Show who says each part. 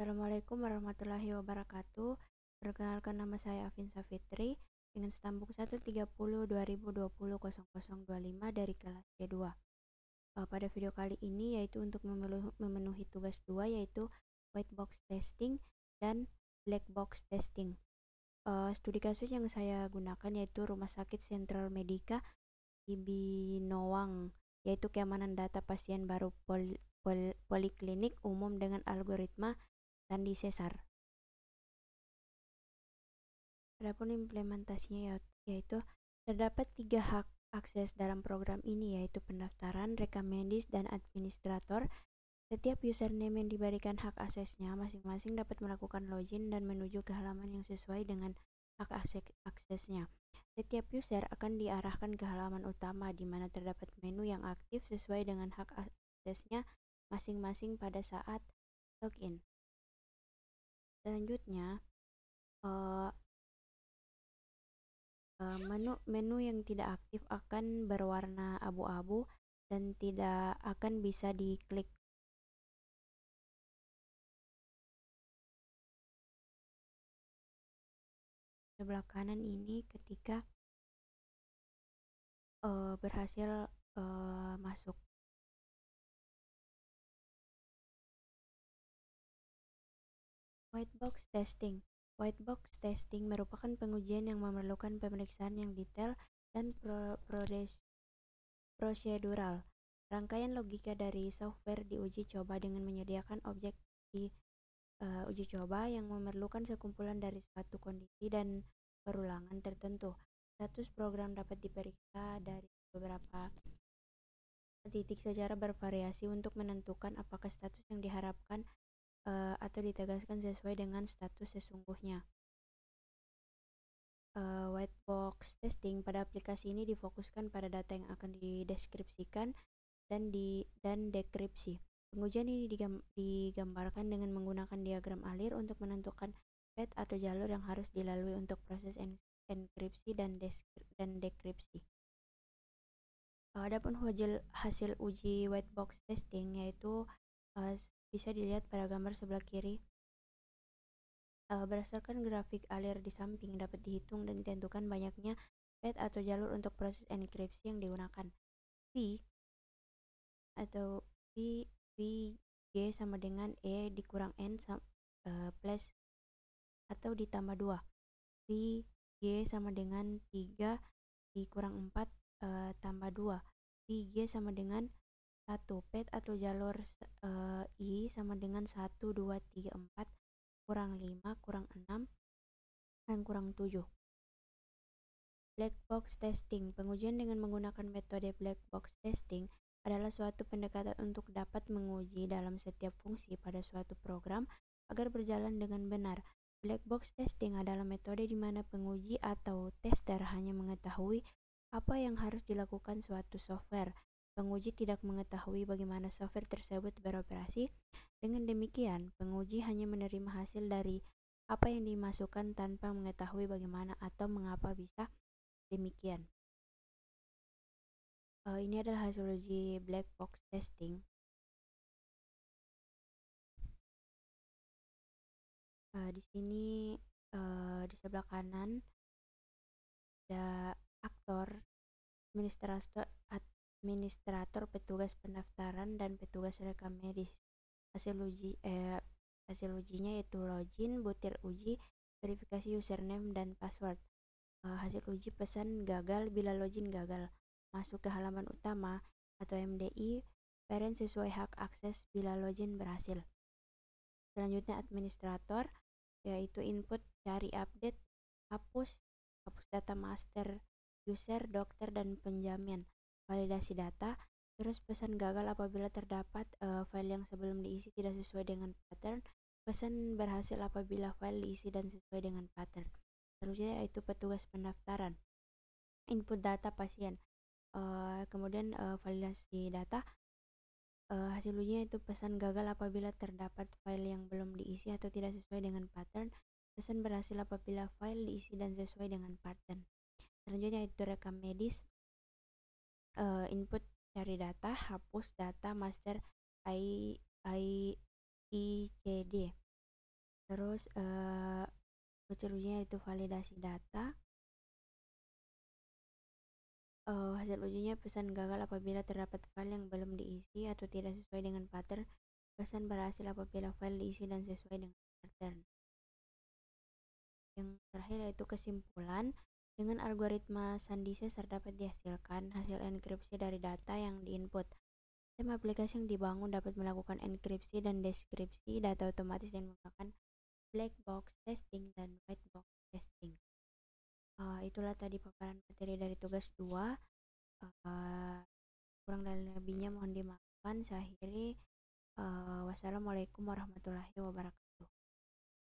Speaker 1: Assalamualaikum warahmatullahi wabarakatuh. Perkenalkan, nama saya Afin Safitri dengan stambuk 130 2020 0025 dari kelas C2. Pada video kali ini yaitu untuk memenuhi tugas 2 yaitu white box testing dan black box testing. Studi kasus yang saya gunakan yaitu Rumah Sakit Sentral Medica di Binowang, yaitu keamanan data pasien baru poliklinik umum dengan algoritma Sandi Cesar. Adapun implementasinya yaitu terdapat 3 hak akses dalam program ini, yaitu pendaftaran, rekam medis, dan administrator. Setiap username yang diberikan hak aksesnya masing-masing dapat melakukan login dan menuju ke halaman yang sesuai dengan hak aksesnya. Setiap user akan diarahkan ke halaman utama di mana terdapat menu yang aktif sesuai dengan hak aksesnya masing-masing pada saat login. Selanjutnya, menu yang tidak aktif akan berwarna abu-abu dan tidak akan bisa diklik. Sebelah kanan ini ketika berhasil masuk. White box testing. White box testing merupakan pengujian yang memerlukan pemeriksaan yang detail dan prosedural. Rangkaian logika dari software diuji coba dengan menyediakan objek di uji coba yang memerlukan sekumpulan dari suatu kondisi dan perulangan tertentu. Status program dapat diperiksa dari beberapa titik secara bervariasi untuk menentukan apakah status yang diharapkan atau ditegaskan sesuai dengan status sesungguhnya. White box testing pada aplikasi ini difokuskan pada data yang akan dideskripsikan dan dekripsi. Pengujian ini digambarkan dengan menggunakan diagram alir untuk menentukan path atau jalur yang harus dilalui untuk proses enkripsi dan dekripsi. Adapun hasil uji white box testing yaitu bisa dilihat pada gambar sebelah kiri. Berdasarkan grafik alir di samping dapat dihitung dan ditentukan banyaknya path atau jalur untuk proses enkripsi yang digunakan. V G sama dengan E dikurang N plus atau ditambah 2. V G sama dengan 3 dikurang 4 tambah 2. V G sama dengan 1. Path atau jalur I sama dengan 1, 2, 3, 4 kurang 5 kurang 6 dan kurang 7. Black box testing. Pengujian dengan menggunakan metode black box testing adalah suatu pendekatan untuk dapat menguji dalam setiap fungsi pada suatu program agar berjalan dengan benar. Black box testing adalah metode di mana penguji atau tester hanya mengetahui apa yang harus dilakukan suatu software. Penguji tidak mengetahui bagaimana software tersebut beroperasi. Dengan demikian, penguji hanya menerima hasil dari apa yang dimasukkan tanpa mengetahui bagaimana atau mengapa bisa demikian. Ini adalah hasil uji black box testing. Di sini di sebelah kanan ada aktor, administrator, petugas pendaftaran, dan petugas rekam medis. Hasil ujinya yaitu login, butir uji, verifikasi username dan password. Hasil uji pesan gagal bila login gagal. Masuk ke halaman utama atau MDI, parent sesuai hak akses bila login berhasil. Selanjutnya administrator, yaitu input, cari update, hapus data master, user, dokter, dan penjamin. Validasi data, terus pesan gagal apabila terdapat file yang sebelum diisi tidak sesuai dengan pattern. Pesan berhasil apabila file diisi dan sesuai dengan pattern. Selanjutnya yaitu petugas pendaftaran, input data pasien, kemudian validasi data. Hasil ujinya itu pesan gagal apabila terdapat file yang belum diisi atau tidak sesuai dengan pattern. Pesan berhasil apabila file diisi dan sesuai dengan pattern. Selanjutnya itu rekam medis, input cari data, hapus data master ICD. Terus butir ujinya itu validasi data. Hasil ujinya pesan gagal apabila terdapat file yang belum diisi atau tidak sesuai dengan pattern. Pesan berhasil apabila file diisi dan sesuai dengan pattern. Yang terakhir yaitu kesimpulan. Dengan algoritma Sandisaser dapat dihasilkan hasil enkripsi dari data yang diinput. Sistem aplikasi yang dibangun dapat melakukan enkripsi dan deskripsi data otomatis dan menggunakan black box testing dan white box testing. Itulah tadi paparan materi dari tugas 2. Kurang dan lebihnya mohon dimaafkan. Saya akhiri. Wassalamualaikum warahmatullahi wabarakatuh.